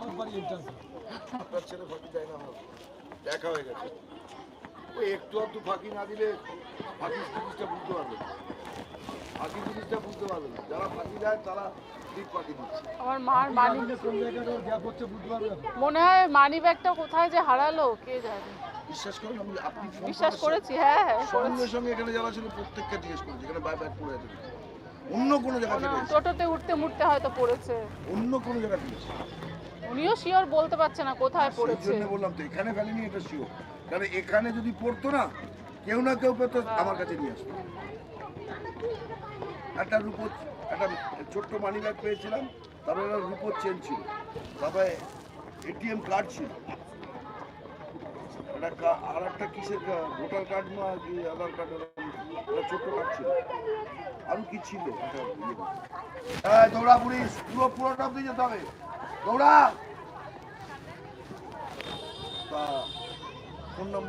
আপনার ছেলে ফাঁকি দেয় না, আমার দেখা হয়ে গেছে। ওই একটু আধটু ফাঁকি না দিলে ফাঁকি জিনিসটা বুঝতে পারবে না, ফাঁকি জিনিসটা বুঝতে পারবে না। যারা ফাঁকি দেয় তারা ঠিক ফাঁকি দিচ্ছে। আমার মার মানি মনে হয় মানি ব্যাগটা কোথায় যে হারালো কে জানে। বিশ্বাস করেন, আমি আপনি ফোন বিশ্বাস করার করেছি, হ্যাঁ হ্যাঁ সঙ্গে করেছি। সঙ্গে এখানে যারা ছিল প্রত্যেককে জিজ্ঞেস করেছি এখানে বাই ব্যাগ পড়ে আছে নাকি। অন্য কোনো জায়গায় ফেলে এসেছে, টোটোতে উঠতে মুঠতে হয়তো পড়েছে। অন্য কোনো জায়গায় ফেলেছে। উনিও শিওর বলতে পারছে না কোথায় সেই পড়েছে। জন্য বললাম তো এখানে ফেলেনি, এটা শিওর। কারণ এখানে যদি পড়তো না, কেউ না কেউ পেতো আমার কাছে নিয়ে আসতো। একটা রূপোর, একটা ছোট্ট মানি ব্যাগ পেয়েছিলাম, তারপরে একটা রূপোর চেন ছিল, তারপরে এটিএম কার্ড ছিল, আর একটা কিসের ভোটার কার্ড না কি আধার কার্ড, একটা ছোট্ট কার্ড ছিল, আরও কি ছিল। দৌড়া পুলিশ, পুরোটা অব্দি যেতে হবে, দৌড়া। তা ফোন নাম্বার